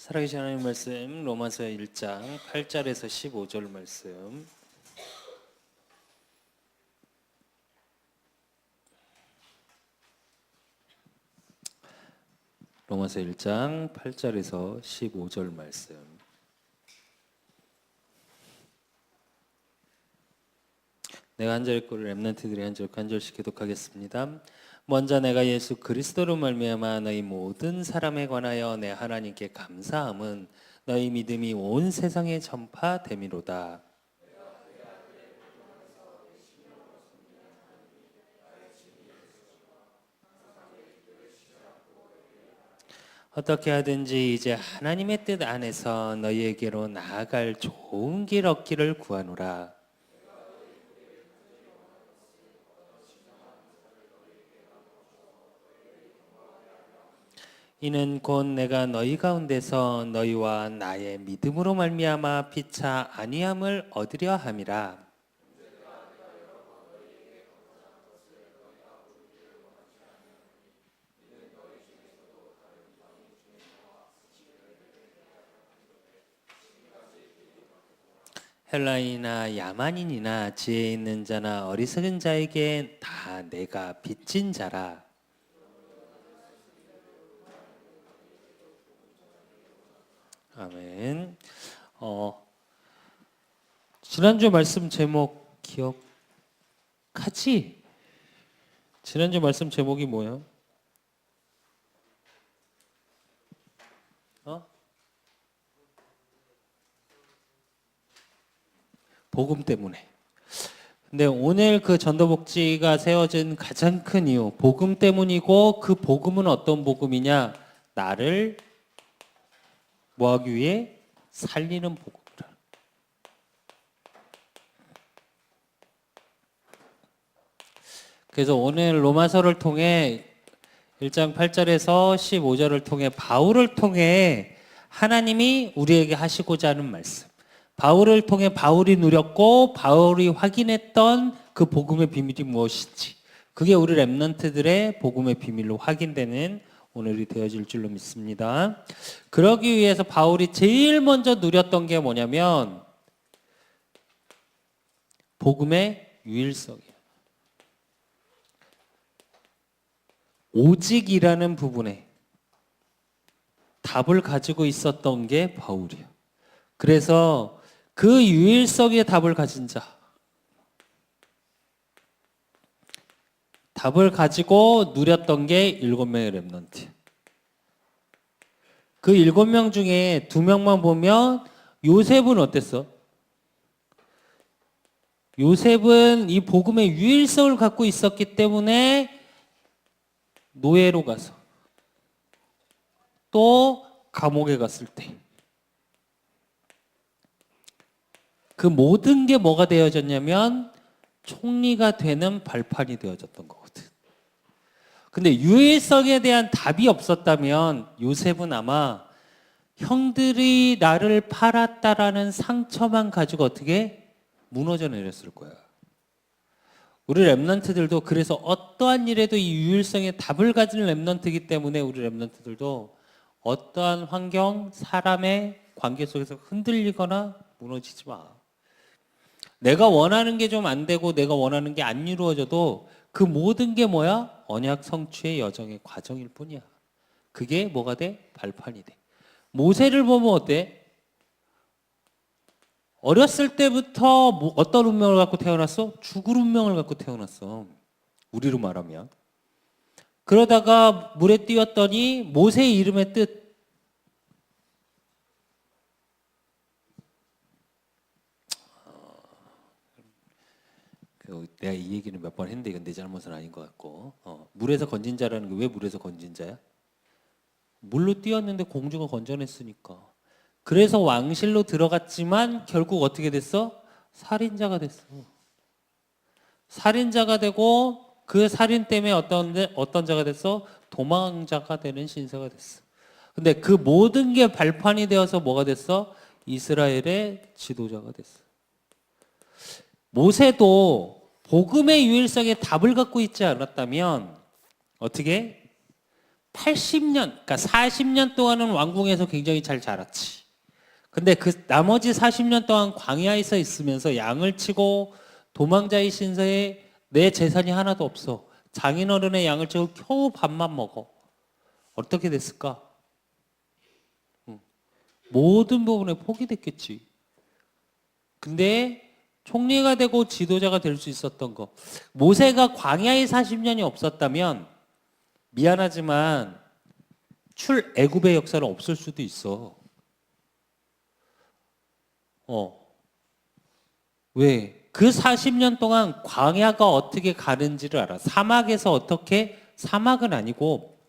살아계신 하나님 말씀 로마서 1장 8절에서 15절 말씀. 로마서 1장 8절에서 15절 말씀. 내가 한 절 읽고 렘넌트들이 한 절씩 기독하겠습니다. 먼저 내가 예수 그리스도로 말미암아 너희 모든 사람에 관하여 내 하나님께 감사함은 너희 믿음이 온 세상에 전파됨이로다. 어떻게 하든지 이제 하나님의 뜻 안에서 너희에게로 나아갈 좋은 길 얻기를 구하노라. 이는 곧 내가 너희 가운데서 너희와 나의 믿음으로 말미암아 피차 안위함을 얻으려 함이라. 헬라인이나 야만인이나 지혜 있는 자나 어리석은 자에게 다 내가 빚진 자라. 아멘. 지난주 말씀 제목 기억하지? 지난주 말씀 제목이 뭐야? 복음 때문에. 근데 오늘 그 전도복지가 세워진 가장 큰 이유, 복음 때문이고, 그 복음은 어떤 복음이냐? 나를 뭐하기 위해? 살리는 복음이라. 그래서 오늘 로마서를 통해 1장 8절에서 15절을 통해 바울을 통해 하나님이 우리에게 하시고자 하는 말씀, 바울을 통해 바울이 누렸고 바울이 확인했던 그 복음의 비밀이 무엇인지, 그게 우리 렘넌트들의 복음의 비밀로 확인되는 오늘이 되어질 줄로 믿습니다. 그러기 위해서 바울이 제일 먼저 누렸던 게 뭐냐면 복음의 유일성이에요. 오직이라는 부분에 답을 가지고 있었던 게 바울이에요. 그래서 그 유일성의 답을 가진 자, 답을 가지고 누렸던 게 7명의 렘넌트. 그 7명 중에 2명만 보면 요셉은 어땠어? 요셉은 이 복음의 유일성을 갖고 있었기 때문에 노예로 가서 또 감옥에 갔을 때 그 모든 게 뭐가 되어졌냐면 총리가 되는 발판이 되어졌던 거거든. 근데 유일성에 대한 답이 없었다면 요셉은 아마 형들이 나를 팔았다라는 상처만 가지고 어떻게 무너져 내렸을 거야. 우리 렘넌트들도 그래서 어떠한 일에도 이 유일성의 답을 가진 렘넌트이기 때문에 우리 렘넌트들도 어떠한 환경, 사람의 관계 속에서 흔들리거나 무너지지 마. 내가 원하는 게 좀 안 되고 내가 원하는 게 안 이루어져도 그 모든 게 뭐야? 언약 성취의 여정의 과정일 뿐이야. 그게 뭐가 돼? 발판이 돼. 모세를 보면 어때? 어렸을 때부터 어떤 운명을 갖고 태어났어? 죽을 운명을 갖고 태어났어. 우리로 말하면. 그러다가 물에 뛰었더니 모세의 이름의 뜻, 내가 이 얘기는 몇 번 했는데 이건 내 잘못은 아닌 것 같고, 물에서 건진 자라는 게 왜 물에서 건진 자야? 물로 뛰었는데 공주가 건져냈으니까. 그래서 왕실로 들어갔지만 결국 어떻게 됐어? 살인자가 됐어. 살인자가 되고 그 살인 때문에 어떤 자가 됐어? 도망자가 되는 신세가 됐어. 근데 그 모든 게 발판이 되어서 뭐가 됐어? 이스라엘의 지도자가 됐어. 모세도 복음의 유일성에 답을 갖고 있지 않았다면 어떻게? 80년, 그러니까 40년 동안은 왕궁에서 굉장히 잘 자랐지. 근데 그 나머지 40년 동안 광야에서 있으면서 양을 치고 도망자의 신세에 내 재산이 하나도 없어. 장인어른의 양을 치고 겨우 밥만 먹어. 어떻게 됐을까? 모든 부분에 포기됐겠지. 근데 총리가 되고 지도자가 될 수 있었던 거. 모세가 광야에 40년이 없었다면 미안하지만 출애굽의 역사는 없을 수도 있어. 왜? 그 40년 동안 광야가 어떻게 가는지를 알아. 사막에서 어떻게, 사막은 아니고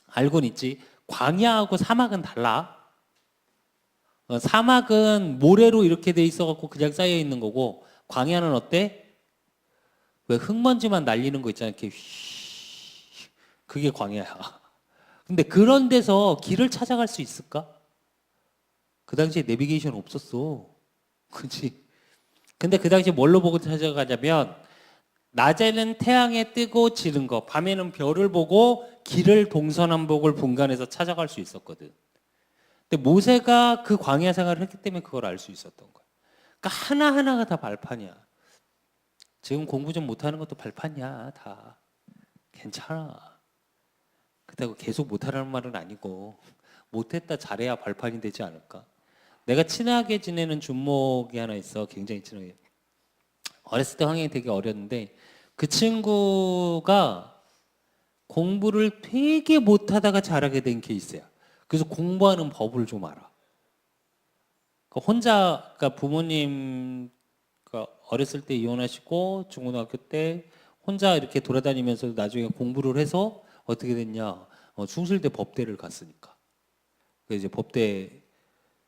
알고는 있지. 광야하고 사막은 달라. 사막은 모래로 이렇게 돼 있어갖고 그냥 쌓여 있는 거고, 광야는 어때? 왜 흙먼지만 날리는 거 있잖아. 이렇게 휘, 그게 광야야. 근데 그런 데서 길을 찾아갈 수 있을까? 그 당시에 내비게이션 없었어. 그렇지? 근데 그 당시에 뭘로 보고 찾아가냐면 낮에는 태양에 뜨고 지는 거, 밤에는 별을 보고 길을 동서남북을 분간해서 찾아갈 수 있었거든. 근데 모세가 그 광야 생활을 했기 때문에 그걸 알 수 있었던 거야. 그러니까 하나하나가 다 발판이야. 지금 공부 좀 못하는 것도 발판이야. 다 괜찮아. 그렇다고 계속 못하라는 말은 아니고 못했다 잘해야 발판이 되지 않을까. 내가 친하게 지내는 준목이 하나 있어. 굉장히 친하게. 어렸을 때 환경이 되게 어렸는데 그 친구가 공부를 되게 못하다가 잘하게 된 케이스야. 그래서 공부하는 법을 좀 알아. 혼자, 그러니까 부모님 어렸을 때 이혼하시고 중고등학교 때 혼자 이렇게 돌아다니면서 나중에 공부를 해서 어떻게 됐냐? 숭실대 법대를 갔으니까. 그래서 이제 법대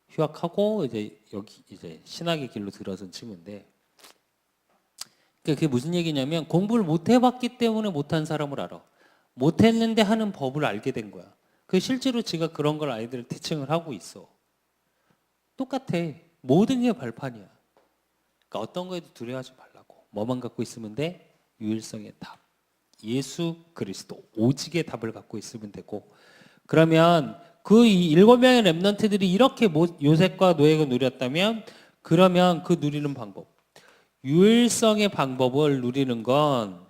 휴학하고 이제 여기 이제 신학의 길로 들어선 친구인데, 그게 무슨 얘기냐면 공부를 못 해봤기 때문에 못한 사람을 알아. 못했는데 하는 법을 알게 된 거야. 그 실제로 지가 그런 걸 아이들을 티칭을 하고 있어. 똑같아. 모든 게 발판이야. 그러니까 어떤 거에도 두려워하지 말라고. 뭐만 갖고 있으면 돼? 유일성의 답. 예수 그리스도. 오직의 답을 갖고 있으면 되고. 그러면 그 7명의 렘넌트들이 이렇게 요셉과 노예가 누렸다면 그러면 그 누리는 방법. 유일성의 방법을 누리는 건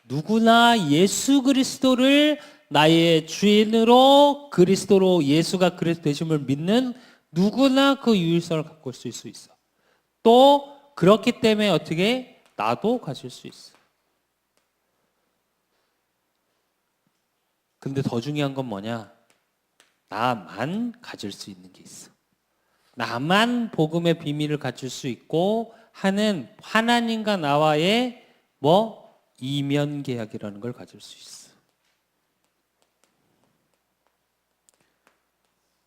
누구나 예수 그리스도를 나의 주인으로 그리스도로 예수가 그리스도 되심을 믿는 누구나 그 유일성을 갖고 있을 수 있어. 또 그렇기 때문에 어떻게 나도 가질 수 있어. 근데 더 중요한 건 뭐냐? 나만 가질 수 있는 게 있어. 나만 복음의 비밀을 갖출 수 있고 하는 하나님과 나와의 이면 계약이라는 걸 가질 수 있어.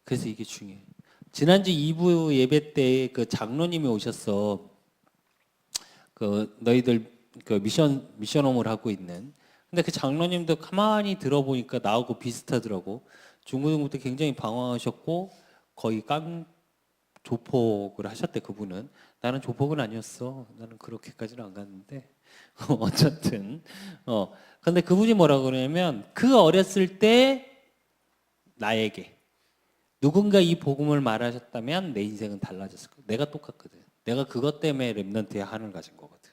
그래서 이게 중요해. 지난주 2부 예배 때 그 장로님이 오셨어. 그 너희들 그 미션홈을 하고 있는. 근데 그 장로님도 가만히 들어보니까 나하고 비슷하더라고. 중고등부 때 굉장히 방황하셨고 거의 조폭을 하셨대. 그분은. 나는 조폭은 아니었어. 나는 그렇게까지는 안 갔는데 어쨌든 근데 그분이 뭐라고 그러냐면 그 어렸을 때 나에게 누군가 이 복음을 말하셨다면 내 인생은 달라졌을 거야. 내가 똑같거든. 내가 그것 때문에 렘넌트의 한을 가진 거거든.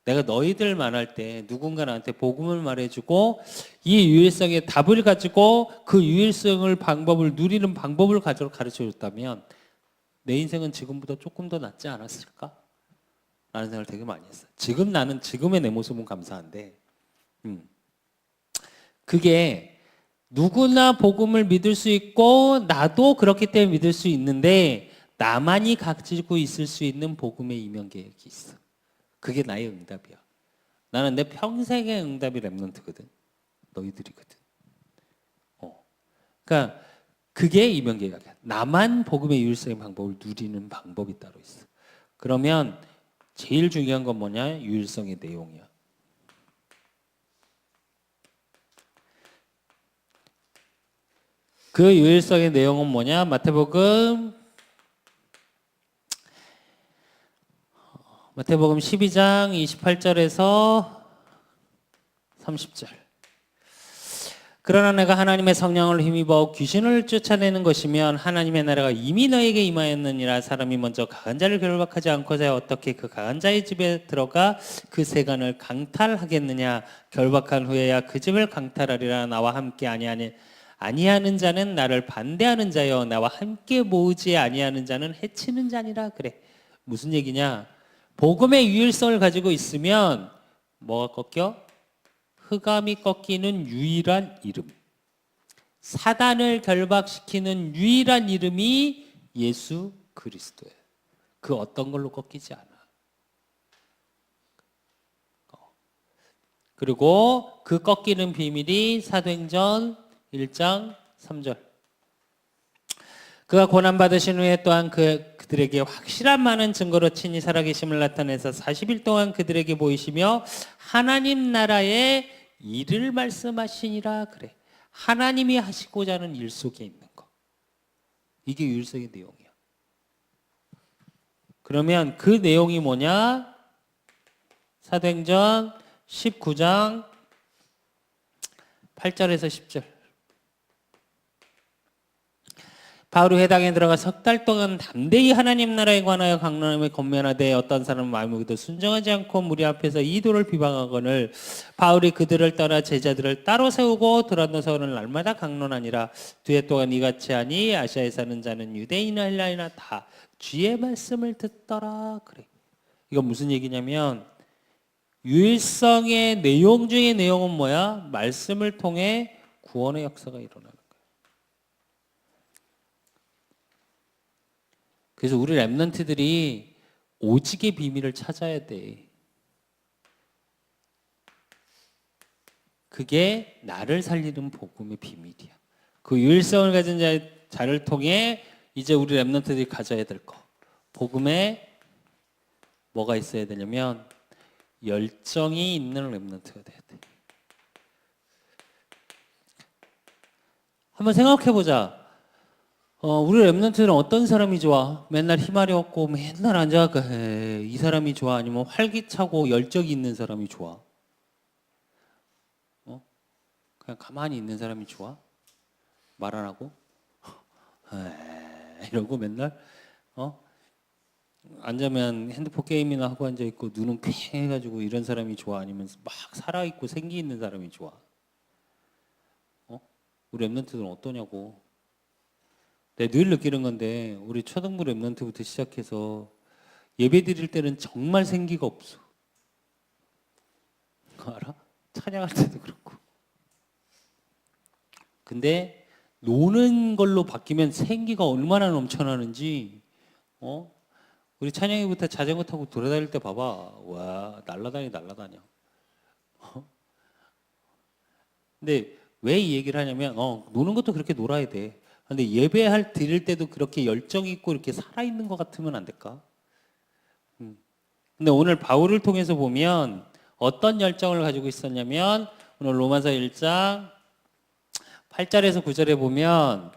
내가 너희들 말할 때 누군가 나한테 복음을 말해주고 이 유일성의 답을 가지고 그 유일성을 방법을 누리는 방법을 가르쳐줬다면 내 인생은 지금보다 조금 더 낫지 않았을까? 라는 생각을 되게 많이 했어요. 지금 나는 지금의 내 모습은 감사한데 그게 누구나 복음을 믿을 수 있고 나도 그렇기 때문에 믿을 수 있는데 나만이 가지고 있을 수 있는 복음의 이면 계획이 있어. 그게 나의 응답이야. 나는 내 평생의 응답이 렘넌트거든. 너희들이거든. 그러니까 그게 이면 계획이야. 나만 복음의 유일성의 방법을 누리는 방법이 따로 있어. 그러면 제일 중요한 건 뭐냐? 유일성의 내용이야. 그 유일성의 내용은 뭐냐? 마태복음 마태복음 12장 28절에서 30절. 그러나 내가 하나님의 성령을 힘입어 귀신을 쫓아내는 것이면 하나님의 나라가 이미 너에게 임하였느니라. 사람이 먼저 강한 자를 결박하지 않고서야 어떻게 그 강한 자의 집에 들어가 그 세간을 강탈하겠느냐. 결박한 후에야 그 집을 강탈하리라. 나와 함께 아니하는 자는 나를 반대하는 자여, 나와 함께 모으지 아니하는 자는 해치는 자니라. 그래. 무슨 얘기냐? 복음의 유일성을 가지고 있으면 뭐가 꺾여? 흑암이 꺾이는 유일한 이름, 사단을 결박시키는 유일한 이름이 예수 그리스도예요. 그 어떤 걸로 꺾이지 않아. 그리고 그 꺾이는 비밀이 사도행전 1장 3절. 그가 고난받으신 후에 또한 그들에게 확실한 많은 증거로 친히 살아계심을 나타내서 40일 동안 그들에게 보이시며 하나님 나라의 일을 말씀하시니라. 그래. 하나님이 하시고자 하는 일 속에 있는 거. 이게 유일성의 내용이야. 그러면 그 내용이 뭐냐? 사도행전 19장 8절에서 10절. 바울이 회당에 들어가 석 달 동안 담대히 하나님 나라에 관하여 강론하며 권면하되 어떤 사람은 마음에도 순종하지 않고 무리 앞에서 이도를 비방하거늘 바울이 그들을 떠나 제자들을 따로 세우고 두란노 서원을 날마다 강론하니라. 뒤에 또한 이같이 하니 아시아에 사는 자는 유대인이나 헬라이나 다 주의 말씀을 듣더라. 그래. 이건 무슨 얘기냐면 유일성의 내용 중의 내용은 뭐야? 말씀을 통해 구원의 역사가 일어나는. 그래서 우리 랩런트들이 오직의 비밀을 찾아야 돼. 그게 나를 살리는 복음의 비밀이야. 그 유일성을 가진 자를 통해 이제 우리 랩런트들이 가져야 될 거. 복음에 뭐가 있어야 되냐면 열정이 있는 랩런트가 돼야 돼. 한번 생각해 보자. 우리 랩런트는 어떤 사람이 좋아? 맨날 희말이 없고 맨날 앉아갖고 이 사람이 좋아? 아니면 활기차고 열정이 있는 사람이 좋아? 그냥 가만히 있는 사람이 좋아? 말 안 하고? 이러고 맨날 앉으면 핸드폰 게임이나 하고 앉아있고 눈은 퀭 해가지고 이런 사람이 좋아? 아니면 막 살아있고 생기 있는 사람이 좋아? 우리 랩런트들은 어떠냐고. 내가 늘 느끼는 건데 우리 초등부 랩런트부터 시작해서 예배 드릴 때는 정말 생기가 없어. 알아? 찬양할 때도 그렇고. 근데 노는 걸로 바뀌면 생기가 얼마나 넘쳐나는지. 우리 찬양이부터 자전거 타고 돌아다닐 때 봐봐. 와, 날라다녀. 근데 왜 이 얘기를 하냐면 노는 것도 그렇게 놀아야 돼. 근데 예배할 드릴 때도 그렇게 열정 있고 이렇게 살아있는 것 같으면 안 될까? 근데 오늘 바울을 통해서 보면 어떤 열정을 가지고 있었냐면 오늘 로마서 1장 8절에서 9절에 보면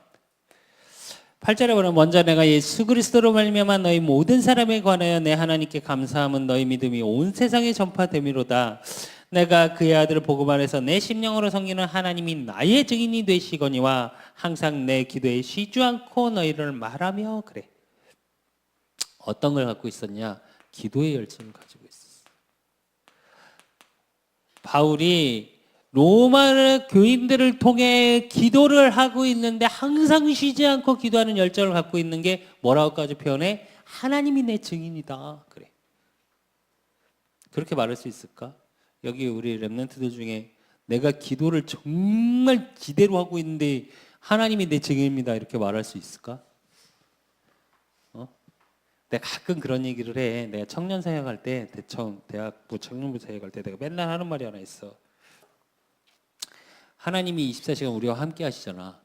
8절에 보면 먼저 내가 예수 그리스도로 말미암아 너희 모든 사람에 관하여 내 하나님께 감사함은 너희 믿음이 온 세상에 전파됨이로다. 내가 그의 아들을 복음 안에서 내 심령으로 섬기는 하나님이 나의 증인이 되시거니와 항상 내 기도에 쉬지 않고 너희를 말하며. 그래. 어떤 걸 갖고 있었냐? 기도의 열정을 가지고 있었어. 바울이 로마 교인들을 통해 기도를 하고 있는데 항상 쉬지 않고 기도하는 열정을 갖고 있는 게 뭐라고까지 표현해? 하나님이 내 증인이다. 그래. 그렇게 말할 수 있을까? 여기 우리 랩런트들 중에 내가 기도를 정말 기대로 하고 있는데 하나님이 내 증인입니다. 이렇게 말할 수 있을까? 내가 가끔 그런 얘기를 해. 내가 청년 사역할 때, 대학부 청년부 사역할 때 내가 맨날 하는 말이 하나 있어. 하나님이 24시간 우리와 함께 하시잖아.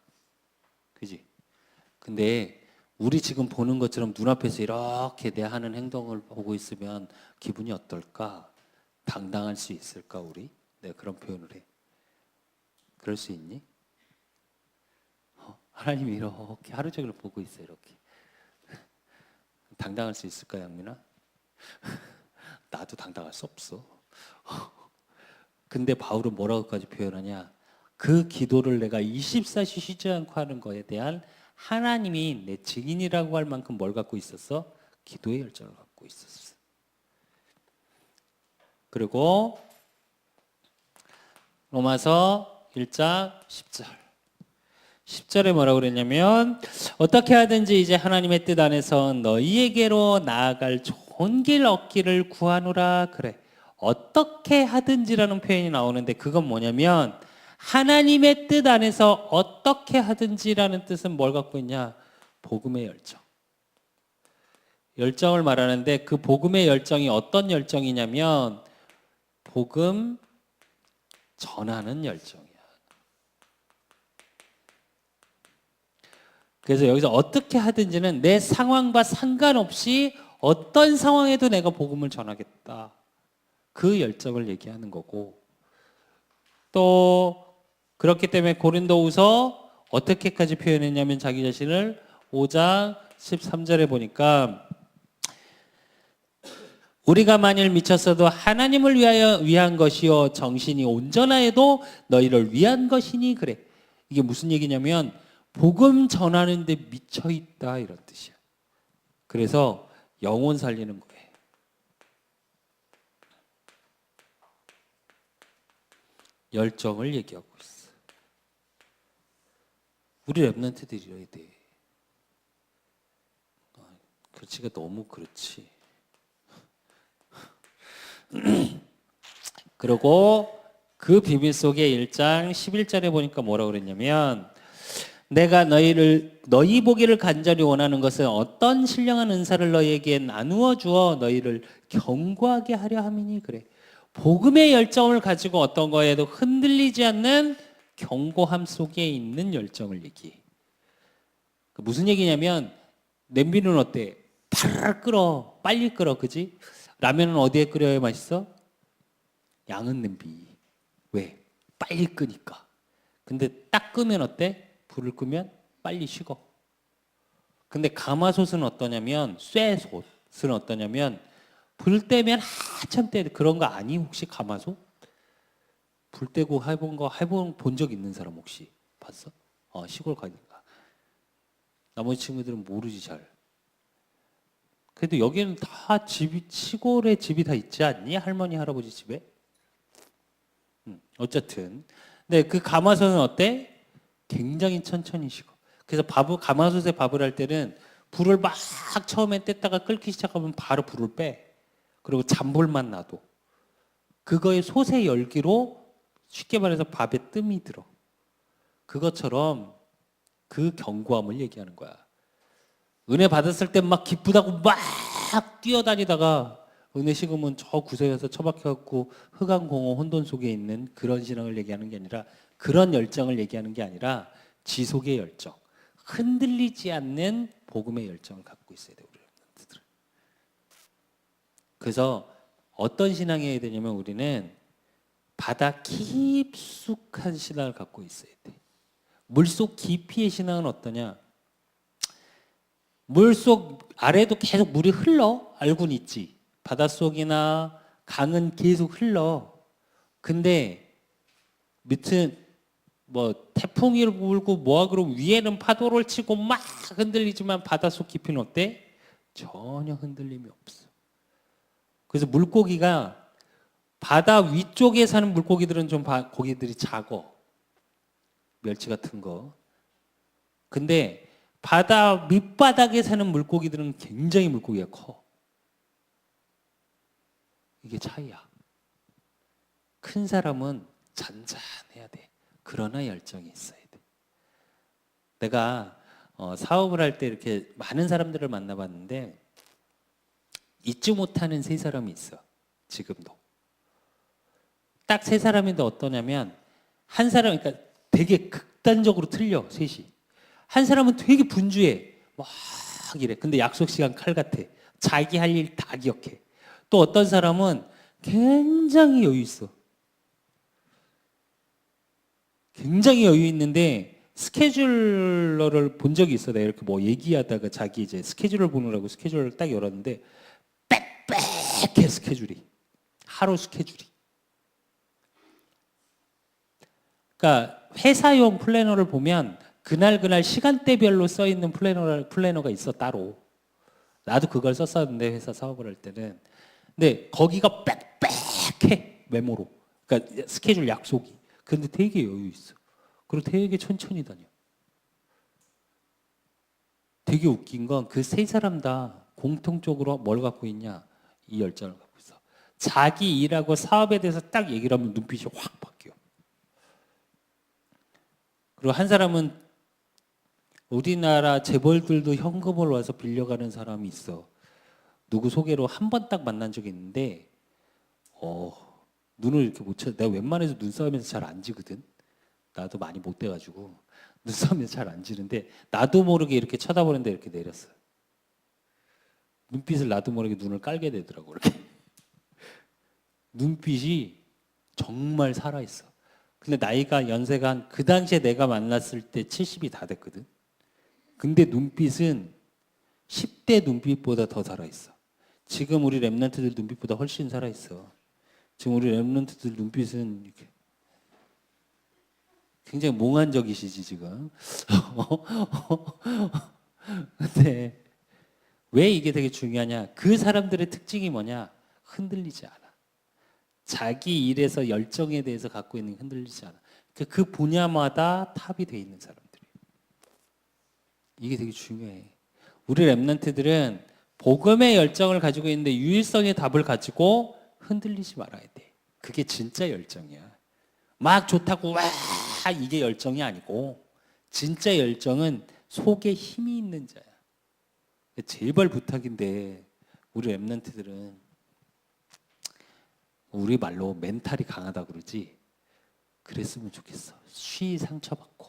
그지? 근데 우리 지금 보는 것처럼 눈앞에서 이렇게 내 하는 행동을 보고 있으면 기분이 어떨까? 당당할 수 있을까 우리? 내가 그런 표현을 해. 그럴 수 있니? 하나님이 이렇게 하루 종일 보고 있어. 이렇게. 당당할 수 있을까, 양민아? 나도 당당할 수 없어. 근데 바울은 뭐라고까지 표현하냐? 그 기도를 내가 24시 쉬지 않고 하는 거에 대한 하나님이 내 증인이라고 할 만큼 뭘 갖고 있었어? 기도의 열정을 갖고 있었어. 그리고 로마서 1장 10절. 10절에 뭐라고 그랬냐면 어떻게 하든지 이제 하나님의 뜻 안에서 너희에게로 나아갈 좋은 길 얻기를 구하노라 그래. 어떻게 하든지라는 표현이 나오는데 그건 뭐냐면 하나님의 뜻 안에서 어떻게 하든지라는 뜻은 뭘 갖고 있냐? 복음의 열정. 열정을 말하는데 그 복음의 열정이 어떤 열정이냐면 복음 전하는 열정이야. 그래서 여기서 어떻게 하든지는 내 상황과 상관없이 어떤 상황에도 내가 복음을 전하겠다. 그 열정을 얘기하는 거고 또 그렇기 때문에 고린도후서 어떻게까지 표현했냐면 자기 자신을 5장 13절에 보니까 우리가 만일 미쳤어도 하나님을 위한 것이요 정신이 온전하여도 너희를 위한 것이니 그래. 이게 무슨 얘기냐면 복음 전하는 데 미쳐 있다 이런 뜻이야. 그래서 영혼 살리는 거예요. 열정을 얘기하고 있어. 우리 랩런트들이 이래야 돼. 그렇지가 너무 그렇지. 그리고 그 비밀 속에 1장 11절에 보니까 뭐라고 그랬냐면 내가 너희 보기를 간절히 원하는 것은 어떤 신령한 은사를 너희에게 나누어 주어 너희를 견고하게 하려 함이니 그래. 복음의 열정을 가지고 어떤 거에도 흔들리지 않는 견고함 속에 있는 열정을 얘기해. 무슨 얘기냐면 냄비는 어때? 파르르 끓어. 빨리 끓어. 그지? 라면은 어디에 끓여야 맛있어? 양은 냄비. 왜? 빨리 끄니까. 근데 딱 끄면 어때? 불을 끄면 빨리 식어. 근데 가마솥은 어떠냐면 쇠솥은 어떠냐면 불 때면 한참 때 그런 거 아니? 혹시 가마솥? 불 때고 해본 적 있는 사람 혹시 봤어? 시골 가니까. 나머지 친구들은 모르지 잘. 그래도 여기는 다 시골에 집이 다 있지 않니? 할머니 할아버지 집에. 어쨌든. 근데 그 가마솥은 어때? 굉장히 천천히 식어. 그래서 가마솥에 밥을 할 때는 불을 막 처음에 뗐다가 끓기 시작하면 바로 불을 빼. 그리고 잔불만 놔둬. 그거의 솥의 열기로 쉽게 말해서 밥에 뜸이 들어. 그것처럼 그 견고함을 얘기하는 거야. 은혜 받았을 때 막 기쁘다고 막 뛰어다니다가 은혜 식으면 저 구석에서 처박혀갖고 흑암공허 혼돈 속에 있는 그런 신앙을 얘기하는 게 아니라 그런 열정을 얘기하는 게 아니라 지속의 열정. 흔들리지 않는 복음의 열정을 갖고 있어야 돼요. 우리 여러분들은. 그래서 어떤 신앙이 해야 되냐면 우리는 바다 깊숙한 신앙을 갖고 있어야 돼. 물속 깊이의 신앙은 어떠냐? 물속 아래도 계속 물이 흘러. 알고는 있지. 바닷속이나 강은 계속 흘러. 근데 밑은 태풍이 불고 뭐하 그러면 위에는 파도를 치고 막 흔들리지만 바닷속 깊이는 어때? 전혀 흔들림이 없어. 그래서 물고기가 바다 위쪽에 사는 물고기들은 좀 고기들이 작어. 멸치 같은 거. 근데 바다 밑바닥에 사는 물고기들은 굉장히 물고기가 커. 이게 차이야. 큰 사람은 잔잔해야 돼. 그러나 열정이 있어야 돼. 내가 사업을 할 때 이렇게 많은 사람들을 만나봤는데 잊지 못하는 세 사람이 있어. 지금도. 딱 세 사람인데 어떠냐면 한 사람 그러니까 되게 극단적으로 틀려. 셋이. 한 사람은 되게 분주해. 막 이래. 근데 약속 시간 칼 같아. 자기 할 일 다 기억해. 또 어떤 사람은 굉장히 여유 있어. 굉장히 여유 있는데 스케줄러를 본 적이 있어. 내가 이렇게 얘기하다가 자기 이제 스케줄을 보느라고 스케줄을 딱 열었는데 빽빽해 스케줄이. 하루 스케줄이. 그러니까 회사용 플래너를 보면 그날 시간대별로 써 있는 플래너가 있어 따로. 나도 그걸 썼었는데 회사 사업을 할 때는. 근데 거기가 빽빽해 메모로. 그러니까 스케줄 약속이. 근데 되게 여유 있어. 그리고 되게 천천히 다녀. 되게 웃긴 건 그 세 사람 다 공통적으로 뭘 갖고 있냐? 이 열정을 갖고 있어. 자기 일하고 사업에 대해서 딱 얘기를 하면 눈빛이 확 바뀌어. 그리고 한 사람은 우리나라 재벌들도 현금을 와서 빌려가는 사람이 있어. 누구 소개로 한 번 딱 만난 적이 있는데 눈을 이렇게 못 쳐. 내가 웬만해서 눈싸움에서 잘 안 지거든. 나도 많이 못 돼가지고 눈싸움에서 잘 안 지는데 나도 모르게 이렇게 쳐다보는데 이렇게 내렸어. 눈빛을 나도 모르게 눈을 깔게 되더라고. 이렇게 눈빛이 정말 살아있어. 근데 나이가 연세가 한 그 당시에 내가 만났을 때 70이 다 됐거든. 근데 눈빛은 10대 눈빛보다 더 살아있어. 지금 우리 랩런트들 눈빛보다 훨씬 살아있어. 지금 우리 랩런트들 눈빛은 이렇게 굉장히 몽환적이시지 지금. 근데 왜 이게 되게 중요하냐? 그 사람들의 특징이 뭐냐? 흔들리지 않아. 자기 일에서 열정에 대해서 갖고 있는 게 흔들리지 않아. 그 분야마다 탑이 돼 있는 사람들이. 이게 되게 중요해. 우리 랩런트들은 복음의 열정을 가지고 있는데 유일성의 답을 가지고 흔들리지 말아야 돼. 그게 진짜 열정이야. 막 좋다고 와 이게 열정이 아니고 진짜 열정은 속에 힘이 있는 자야. 제발 부탁인데 우리 랩런트들은 우리 말로 멘탈이 강하다 그러지. 그랬으면 좋겠어. 쉬 상처받고.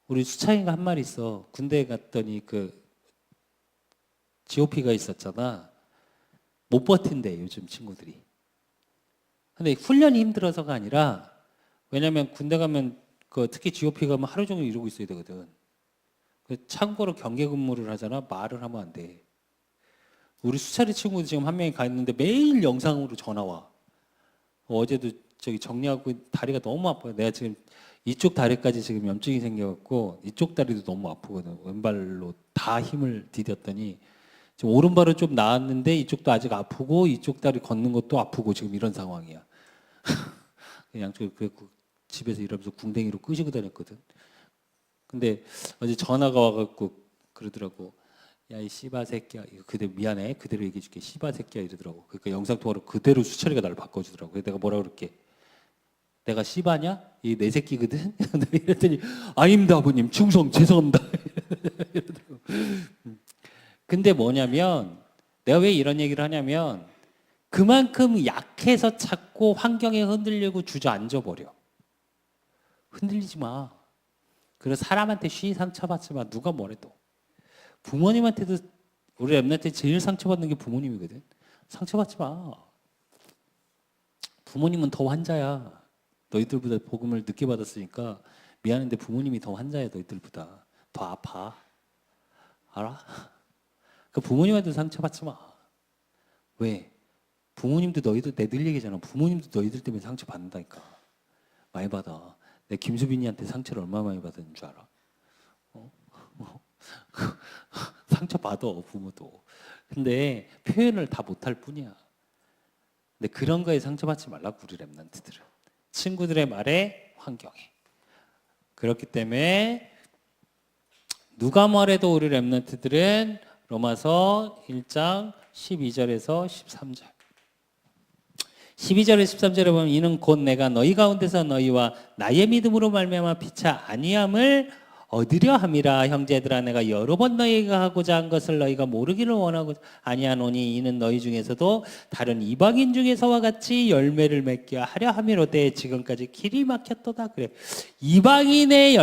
우리 수창이가 한 말 있어. 군대에 갔더니 그 GOP가 있었잖아. 못 버틴대 요즘 친구들이. 근데 훈련이 힘들어서가 아니라 왜냐면 군대 가면 그 특히 GOP 가면 하루 종일 이러고 있어야 되거든. 참고로 경계 근무를 하잖아. 말을 하면 안 돼. 우리 수차례 친구도 지금 한 명이 가 있는데 매일 영상으로 전화 와. 어제도 저기 정리하고 다리가 너무 아파요. 내가 지금 이쪽 다리까지 지금 염증이 생겨갖고 이쪽 다리도 너무 아프거든. 왼발로 다 힘을 디뎠더니 지금 오른발은 좀 나았는데 이쪽도 아직 아프고 이쪽 다리 걷는 것도 아프고 지금 이런 상황이야. 양쪽 집에서 이러면서 궁뎅이로 끄시고 다녔거든. 근데 어제 전화가 와갖고 그러더라고. 야, 이 씨바 새끼야. 이거 그대로 미안해. 그대로 얘기해줄게. 씨바 새끼야 이러더라고. 그러니까 영상통화로 그대로 수철이가 나를 바꿔주더라고. 그래서 내가 뭐라 그럴게. 내가 씨바냐? 이 내 새끼거든? 이랬더니 아닙니다 아버님. 충성 죄송합니다. 이러더라고. 근데 뭐냐면 내가 왜 이런 얘기를 하냐면 그만큼 약해서 자꾸 환경에 흔들리고 주저앉아 버려. 흔들리지 마. 그래서 사람한테 쉬 상처받지 마. 누가 뭐래도. 부모님한테도 우리 랩런트 제일 상처받는 게 부모님이거든. 상처받지 마. 부모님은 더 환자야. 너희들보다 복음을 늦게 받았으니까 미안한데 부모님이 더 환자야. 너희들보다 더 아파. 알아? 그 부모님한테도 상처받지 마. 왜? 부모님도 너희들 내들 얘기잖아. 부모님도 너희들 때문에 상처받는다니까. 많이 받아. 내 김수빈이한테 상처를 얼마나 많이 받았는 줄 알아? 상처 받아 부모도. 근데 표현을 다 못할 뿐이야. 근데 그런 거에 상처받지 말라고 우리 랩런트들은. 친구들의 말에 환경에. 그렇기 때문에 누가 뭐래도 우리 랩런트들은 로마서 1장 12절에서 13절 12절에 13절에 보면 이는 곧 내가 너희 가운데서 너희와 나의 믿음으로 말미암아 피차 아니함을 얻으려 함이라. 형제들아 내가 여러 번 너희가 하고자 한 것을 너희가 모르기를 원하고 아니하노니 이는 너희 중에서도 다른 이방인 중에서와 같이 열매를 맺게 하려 함이로되 지금까지 길이 막혔도다. 그래. 이방인의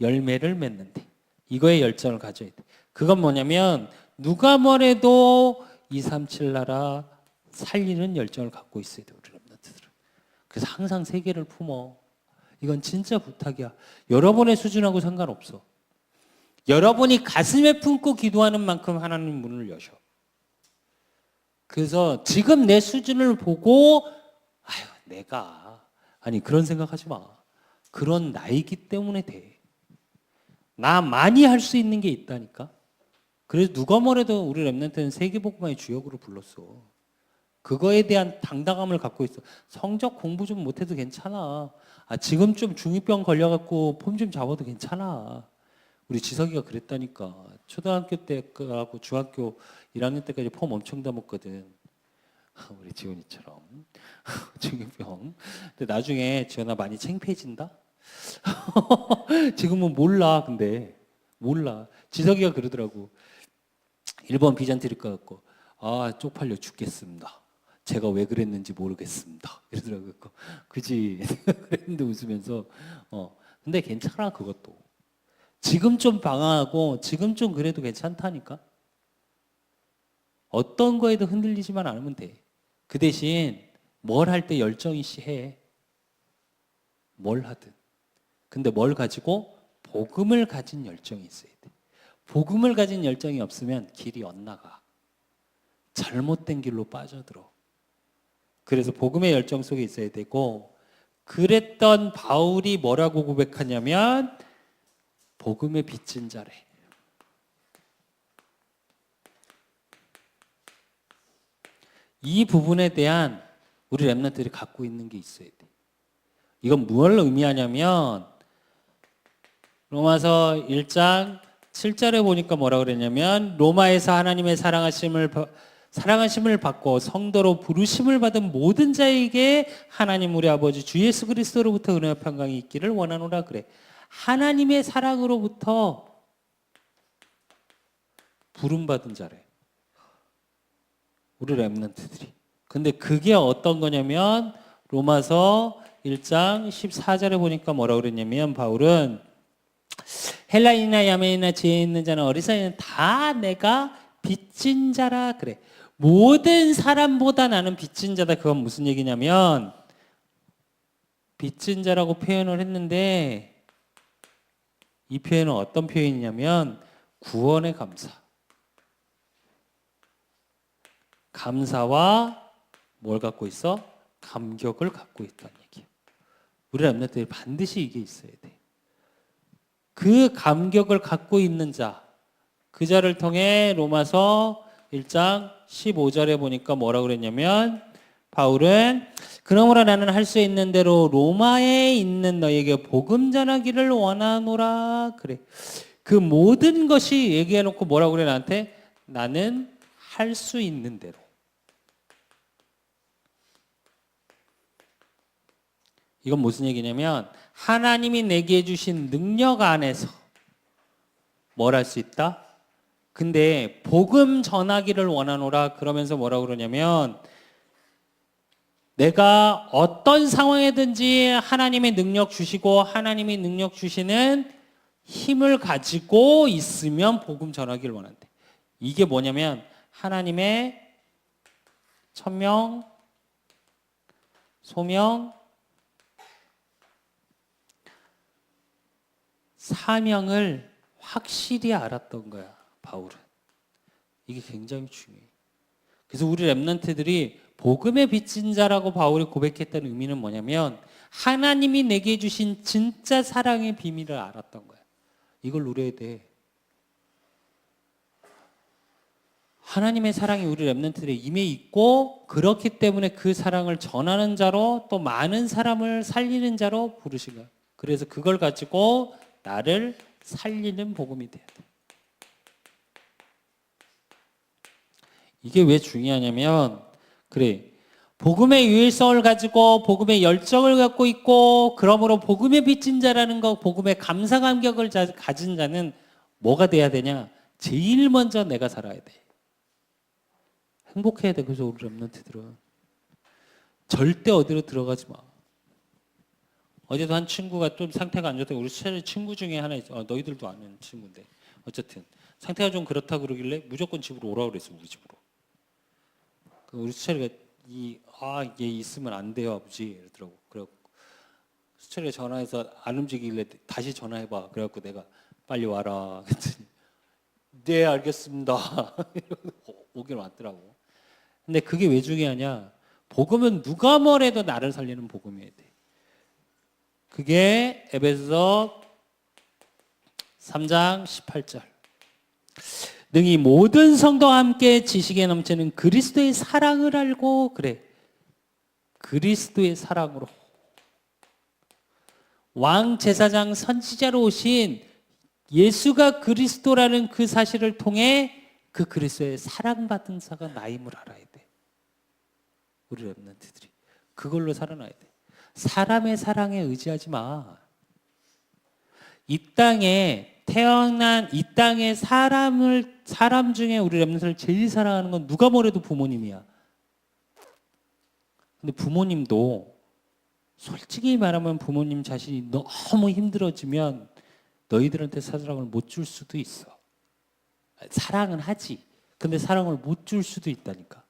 열매를 맺는데 이거에 열정을 가져야 돼. 그건 뭐냐면 누가 뭐래도 237 나라 살리는 열정을 갖고 있어야 돼. 우리 랩런트들은. 그래서 항상 세계를 품어. 이건 진짜 부탁이야. 여러분의 수준하고 상관없어. 여러분이 가슴에 품고 기도하는 만큼 하나님 문을 여셔. 그래서 지금 내 수준을 보고 아유 내가 아니 그런 생각하지 마. 그런 나이기 때문에 돼. 나 많이 할 수 있는 게 있다니까. 그래서 누가 뭐래도 우리 랩런트는 세계복음화의 주역으로 불렀어. 그거에 대한 당당함을 갖고 있어. 성적 공부 좀 못해도 괜찮아. 아, 지금 좀 중이병 걸려갖고 폼 좀 잡아도 괜찮아. 우리 지석이가 그랬다니까. 초등학교 때하고 중학교 1학년 때까지 폼 엄청 담았거든. 우리 지훈이처럼. 중이병. 근데 나중에 지훈아 많이 창피해진다? 지금은 몰라, 근데. 몰라. 지석이가 그러더라고. 1번 비잔티니까 갖고, 아, 쪽팔려 죽겠습니다. 제가 왜 그랬는지 모르겠습니다. 이러더라고요. 그지? 그랬는데 웃으면서, 근데 괜찮아, 그것도. 지금 좀 방황하고, 지금 좀 그래도 괜찮다니까? 어떤 거에도 흔들리지만 않으면 돼. 그 대신, 뭘 할 때 열정이 해. 뭘 하든. 근데 뭘 가지고? 복음을 가진 열정이 있어야 돼. 복음을 가진 열정이 없으면 길이 엇나가. 잘못된 길로 빠져들어. 그래서 복음의 열정 속에 있어야 되고, 그랬던 바울이 뭐라고 고백하냐면 복음의 빚진 자래. 이 부분에 대한 우리 랩런트들이 갖고 있는 게 있어야 돼. 이건 무엇을 의미하냐면 로마서 1장 7절에 보니까 뭐라고 그랬냐면 로마에서 하나님의 사랑하심을 받고 성도로 부르심을 받은 모든 자에게 하나님 우리 아버지 주 예수 그리스도로부터 은혜와 평강이 있기를 원하노라 그래. 하나님의 사랑으로부터 부름받은 자래. 우리 랩런트들이. 근데 그게 어떤 거냐면 로마서 1장 14절에 보니까 뭐라고 그랬냐면 바울은 헬라인이나 야메인이나 지혜 있는 자는 어리석이는 다 내가 빚진 자라 그래. 모든 사람보다 나는 빚진 자다. 그건 무슨 얘기냐면 빚진 자라고 표현을 했는데 이 표현은 어떤 표현이냐면 구원의 감사. 감사와 뭘 갖고 있어? 감격을 갖고 있다는 얘기예요. 우리 랩런트들이 반드시 이게 있어야 돼. 그 감격을 갖고 있는 자, 그 자를 통해 로마서 1장 15절에 보니까 뭐라고 그랬냐면 바울은 그러므로 나는 할 수 있는 대로 로마에 있는 너에게 복음 전하기를 원하노라 그래. 그 모든 것이 얘기해놓고 뭐라고 그래 나한테? 나는 할 수 있는 대로. 이건 무슨 얘기냐면 하나님이 내게 주신 능력 안에서 뭘 할 수 있다? 근데 복음 전하기를 원하노라 그러면서 뭐라고 그러냐면 내가 어떤 상황에든지 하나님의 능력 주시고 하나님이 능력 주시는 힘을 가지고 있으면 복음 전하기를 원한대. 이게 뭐냐면 하나님의 천명, 소명, 사명을 확실히 알았던 거야, 바울은. 이게 굉장히 중요해. 그래서 우리 랩런트들이 복음의 빚진 자라고 바울이 고백했다는 의미는 뭐냐면 하나님이 내게 주신 진짜 사랑의 비밀을 알았던 거야. 이걸 누려야 돼. 하나님의 사랑이 우리 랩런트들의 임해 있고 그렇기 때문에 그 사랑을 전하는 자로 또 많은 사람을 살리는 자로 부르신 거야. 그래서 그걸 가지고 나를 살리는 복음이 돼야 돼. 이게 왜 중요하냐면 그래 복음의 유일성을 가지고 복음의 열정을 갖고 있고 그러므로 복음의 빚진 자라는 거 복음의 감사 감격을 가진 자는 뭐가 돼야 되냐? 제일 먼저 내가 살아야 돼. 행복해야 돼. 그래서 우리 랩런트들은 절대 어디로 들어가지 마. 어제도 한 친구가 좀 상태가 안 좋다. 우리 친구 중에 하나 있어. 너희들도 아는 친구인데 어쨌든 상태가 좀 그렇다 그러길래 무조건 집으로 오라고 그랬어. 우리 집으로. 우리 수철이가 얘 있으면 안 돼요 아버지 이러더라고. 그래갖고 수철이가 전화해서 안 움직이길래 다시 전화해봐. 그래갖고 내가 빨리 와라 그랬더니 네 알겠습니다. 오긴 왔더라고. 근데 그게 왜 중요하냐? 복음은 누가 뭐래도 나를 살리는 복음이어야 돼. 그게 에베소서 3장 18절. 능히 모든 성도와 함께 지식에 넘치는 그리스도의 사랑을 알고 그래. 그리스도의 사랑으로. 왕 제사장 선지자로 오신 예수가 그리스도라는 그 사실을 통해 그 그리스도의 사랑받은 자가 나임을 알아야 돼. 우리 렘넌트들이. 그걸로 살아나야 돼. 사람의 사랑에 의지하지 마. 이 땅에 태어난 이 땅의 사람 중에 우리 렘넌트를 제일 사랑하는 건 누가 뭐래도 부모님이야. 근데 부모님도 솔직히 말하면 부모님 자신이 너무 힘들어지면 너희들한테 사랑을 못 줄 수도 있어. 사랑은 하지. 근데 사랑을 못 줄 수도 있다니까.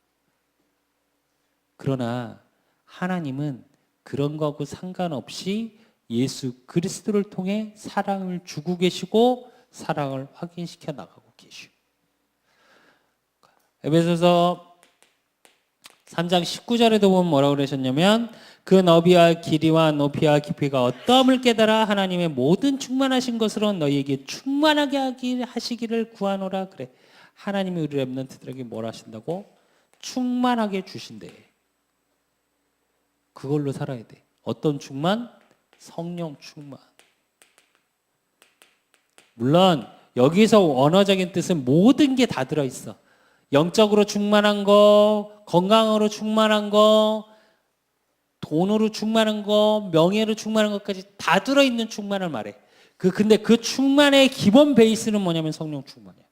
그러나 하나님은 그런 거하고 상관없이 예수 그리스도를 통해 사랑을 주고 계시고 사랑을 확인시켜 나가고 계시오. 에베소서 3장 19절에도 보면 뭐라고 그러셨냐면 그 너비와 길이와 높이와 깊이가 어떠함을 깨달아 하나님의 모든 충만하신 것으로 너희에게 충만하게 하시기를 구하노라 그래. 하나님이 우리 렘넌트들에게 뭘 하신다고? 충만하게 주신대. 그걸로 살아야 돼. 어떤 충만? 성령 충만. 물론 여기서 원어적인 뜻은 모든 게 다 들어있어. 영적으로 충만한 거, 건강으로 충만한 거, 돈으로 충만한 거, 명예로 충만한 것까지 다 들어있는 충만을 말해. 근데 그 충만의 기본 베이스는 뭐냐면 성령 충만이야.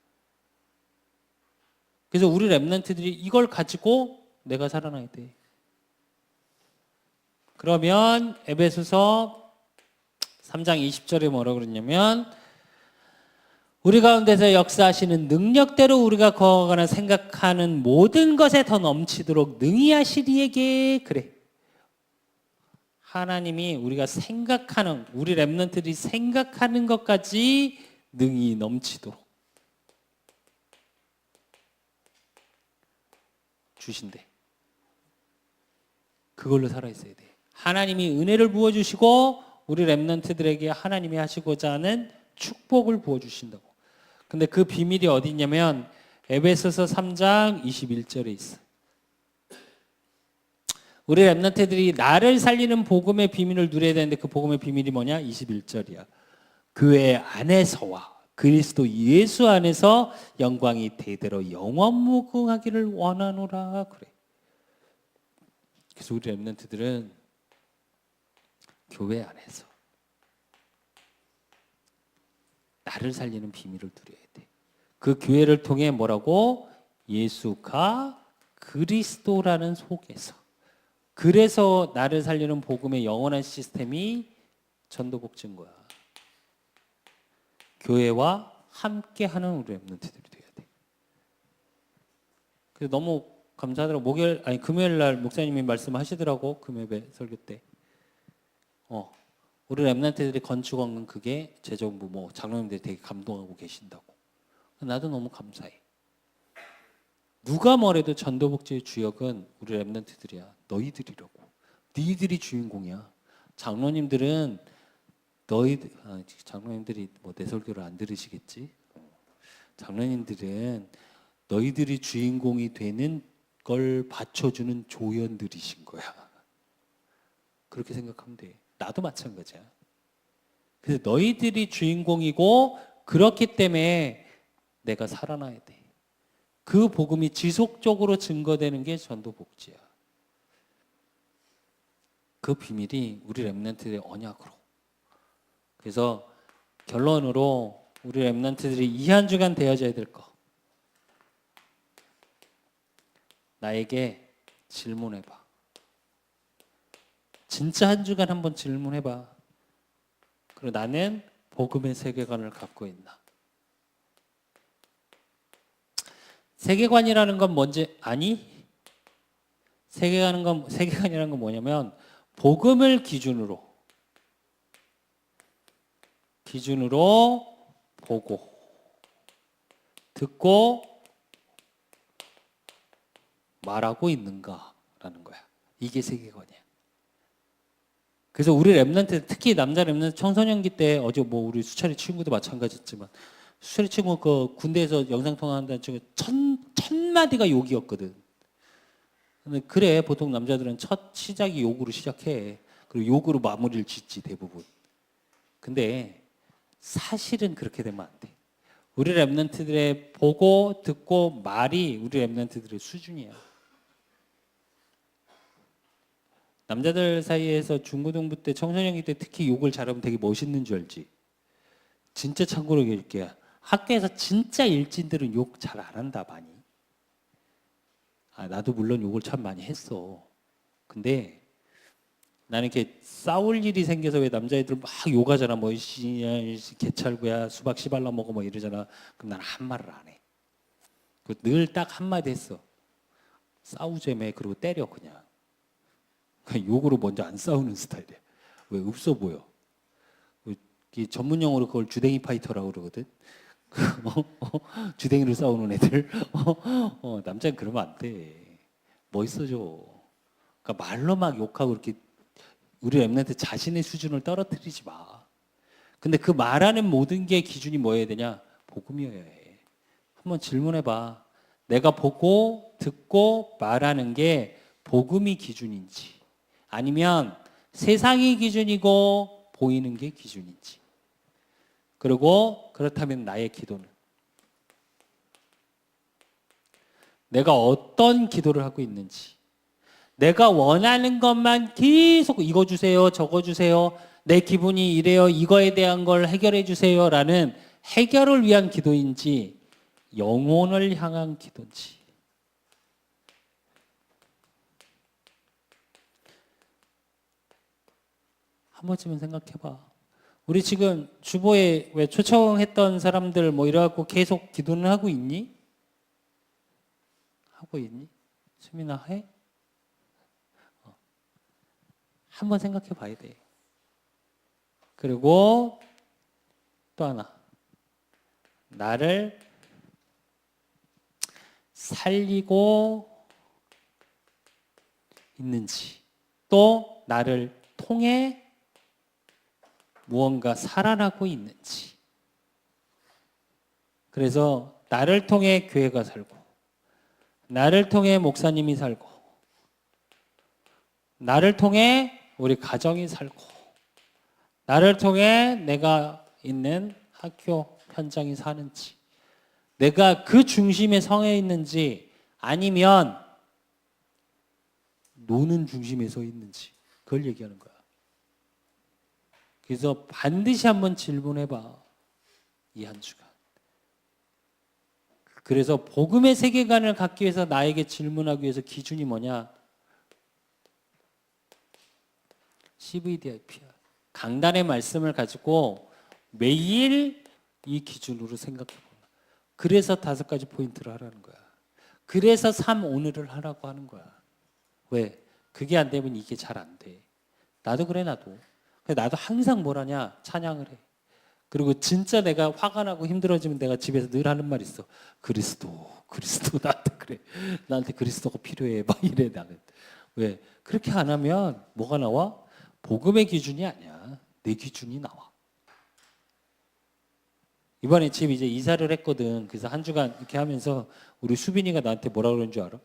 그래서 우리 렘넌트들이 이걸 가지고 내가 살아나야 돼. 그러면 에베소서 3장 20절에 뭐라고 그러냐면 우리 가운데서 역사하시는 능력대로 우리가 거하거나 생각하는 모든 것에 더 넘치도록 능히 하시리에게 그래. 하나님이 우리가 생각하는 우리 렘넌트들이 생각하는 것까지 능히 넘치도록 주신대. 그걸로 살아 있어야 돼. 하나님이 은혜를 부어주시고 우리 렘넌트들에게 하나님이 하시고자 하는 축복을 부어주신다고. 근데 그 비밀이 어디 있냐면 에베소서 3장 21절에 있어. 우리 렘넌트들이 나를 살리는 복음의 비밀을 누려야 되는데 그 복음의 비밀이 뭐냐? 21절이야. 교회 안에서와 그리스도 예수 안에서 영광이 대대로 영원무궁하기를 원하노라 그래. 그래서 우리 렘넌트들은 교회 안에서 나를 살리는 비밀을 누려야 돼. 그 교회를 통해 뭐라고? 예수가 그리스도라는 속에서. 그래서 나를 살리는 복음의 영원한 시스템이 전도복지인 거야. 교회와 함께하는 우리 렘넌트들이 돼야 돼. 그래서 너무 감사하더라고. 금요일 날 목사님이 말씀하시더라고. 금요일 설교 때. 우리 렘넌트들이 건축한 그게 재정부 장로님들이 되게 감동하고 계신다고. 나도 너무 감사해. 누가 뭐래도 전도복지의 주역은 우리 렘넌트들이야. 너희들이라고. 너희들이 주인공이야. 장로님들은 장로님들이 내 설교를 안 들으시겠지? 장로님들은 너희들이 주인공이 되는 걸 받쳐주는 조연들이신 거야. 그렇게 생각하면 돼. 나도 마찬가지야. 그래서 너희들이 주인공이고 그렇기 때문에 내가 살아나야 돼. 그 복음이 지속적으로 증거되는 게 전도복지야. 그 비밀이 우리 렘넌트들의 언약으로. 그래서 결론으로 우리 렘넌트들이 이 한 주간 되어져야 될 거. 나에게 질문해봐. 진짜 한 주간 한번 질문해봐. 그리고 나는 복음의 세계관을 갖고 있나? 세계관이라는 건 뭔지 아니? 세계관이라는 건 뭐냐면 복음을 기준으로 보고 듣고 말하고 있는가라는 거야. 이게 세계관이야. 그래서 우리 랩런트, 특히 남자 랩런트 청소년기 때 어제 뭐 우리 수철이 친구도 마찬가지였지만 수철이 친구 그 군대에서 영상 통화한다는 친구 천 마디가 욕이었거든. 근데 그래 보통 남자들은 첫 시작이 욕으로 시작해. 그리고 욕으로 마무리를 짓지 대부분. 근데 사실은 그렇게 되면 안 돼. 우리 랩런트들의 보고 듣고 말이 우리 랩런트들의 수준이야. 남자들 사이에서 중고등부 때 청소년기 때 특히 욕을 잘하면 되게 멋있는 줄 알지. 진짜 참고로 얘기할게. 학교에서 진짜 일진들은 욕 잘 안 한다 많이. 나도 물론 욕을 참 많이 했어. 근데 나는 이렇게 싸울 일이 생겨서 왜 남자애들 막 욕하잖아. 뭐 개찰구야 수박 씨발라 먹어 뭐 이러잖아. 그럼 나는 한 말을 안 해. 늘 딱 한마디 했어. 싸우자며. 그리고 때려 그냥. 욕으로 먼저 안 싸우는 스타일이야. 왜? 없어 보여. 전문 용어로 그걸 주댕이 파이터라고 그러거든. 주댕이로 싸우는 애들. 남자는 그러면 안 돼. 멋있어져. 그러니까 말로 막 욕하고 이렇게 우리 랩런트 자신의 수준을 떨어뜨리지 마. 근데 그 말하는 모든 게 기준이 뭐여야 되냐? 복음이어야 해. 한번 질문해봐. 내가 보고 듣고 말하는 게 복음이 기준인지 아니면 세상이 기준이고 보이는 게 기준인지. 그리고 그렇다면 나의 기도는 내가 어떤 기도를 하고 있는지, 내가 원하는 것만 계속 이거 주세요 저거 주세요 내 기분이 이래요 이거에 대한 걸 해결해 주세요 라는 해결을 위한 기도인지 영혼을 향한 기도인지. 한 번쯤은 생각해봐. 우리 지금 주보에 왜 초청했던 사람들 뭐 이래갖고 계속 기도는 하고 있니? 하고 있니? 수민아 해? 한번 생각해 봐야 돼. 그리고 또 하나. 나를 살리고 있는지 또 나를 통해 무언가 살아나고 있는지. 그래서 나를 통해 교회가 살고 나를 통해 목사님이 살고 나를 통해 우리 가정이 살고 나를 통해 내가 있는 학교 현장이 사는지 내가 그 중심에 서 있는지 아니면 노는 중심에 서 있는지 그걸 얘기하는 거야. 그래서 반드시 한번 질문해봐. 이 한 주간. 그래서 복음의 세계관을 갖기 위해서 나에게 질문하기 위해서 기준이 뭐냐? CVDIP야. 강단의 말씀을 가지고 매일 이 기준으로 생각해보라. 그래서 5가지 포인트를 하라는 거야. 그래서 3 오늘을 하라고 하는 거야. 왜? 그게 안 되면 이게 잘 안 돼. 나도 그래 나도. 나도 항상 뭘 하냐? 찬양을 해. 그리고 진짜 내가 화가 나고 힘들어지면 내가 집에서 늘 하는 말 있어. 그리스도 나한테 그래. 나한테 그리스도가 필요해. 막 이래 나는. 왜? 그렇게 안 하면 뭐가 나와? 복음의 기준이 아니야. 내 기준이 나와. 이번에 집 이제 이사를 했거든. 그래서 한 주간 이렇게 하면서 우리 수빈이가 나한테 뭐라 그러는 줄 알아?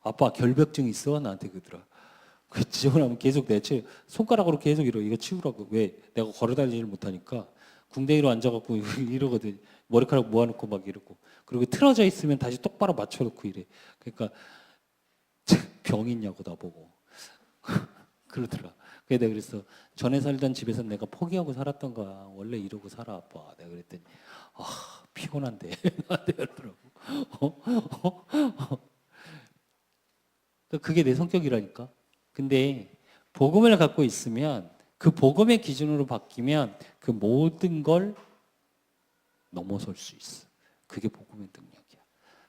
아빠 결벽증 있어? 나한테 그러더라. 그 지원하면 계속 내 손가락으로 계속 이거 치우라고. 왜? 내가 걸어다니지를 못하니까 궁뎅이로 앉아갖고 이러거든. 머리카락 모아놓고 막 이러고. 그리고 틀어져 있으면 다시 똑바로 맞춰놓고 이래. 그러니까 병 있냐고 나보고. 그러더라. 그래서 내가 그랬어. 전에 살던 집에서 내가 포기하고 살았던 거야. 원래 이러고 살아 아빠. 내가 그랬더니 피곤한데. 나한테 그러더라고. 그게 내 성격이라니까. 근데 복음을 갖고 있으면 그 복음의 기준으로 바뀌면 그 모든 걸 넘어설 수 있어. 그게 복음의 능력이야.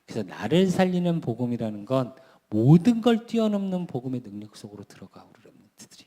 그래서 나를 살리는 복음이라는 건 모든 걸 뛰어넘는 복음의 능력 속으로 들어가 우리 렘넌트들이.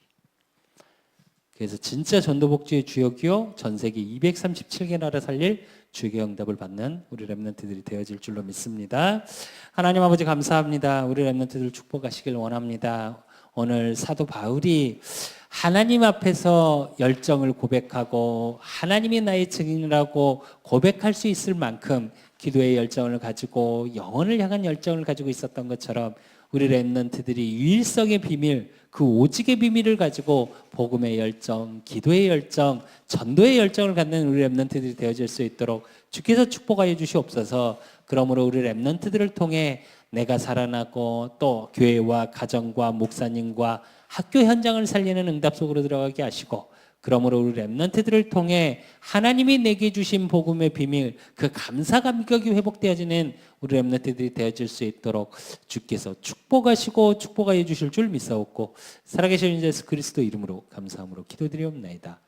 그래서 진짜 전도복지의 주역이요 전 세계 237개 나라 살릴 주의 응답을 받는 우리 렘넌트들이 되어질 줄로 믿습니다. 하나님 아버지 감사합니다. 우리 렘넌트들 축복하시길 원합니다. 오늘 사도 바울이 하나님 앞에서 열정을 고백하고 하나님이 나의 증인이라고 고백할 수 있을 만큼 기도의 열정을 가지고 영혼을 향한 열정을 가지고 있었던 것처럼 우리 렘넌트들이 유일성의 비밀, 그 오직의 비밀을 가지고 복음의 열정, 기도의 열정, 전도의 열정을 갖는 우리 렘넌트들이 되어질 수 있도록 주께서 축복하여 주시옵소서. 그러므로 우리 렘넌트들을 통해 내가 살아나고 또 교회와 가정과 목사님과 학교 현장을 살리는 응답 속으로 들어가게 하시고, 그러므로 우리 렘넌트들을 통해 하나님이 내게 주신 복음의 비밀, 그 감사 감격이 회복되어지는 우리 렘넌트들이 되어질 수 있도록 주께서 축복하시고 축복하여 주실 줄 믿사옵고 살아계신 예수 그리스도 이름으로 감사함으로 기도드리옵나이다.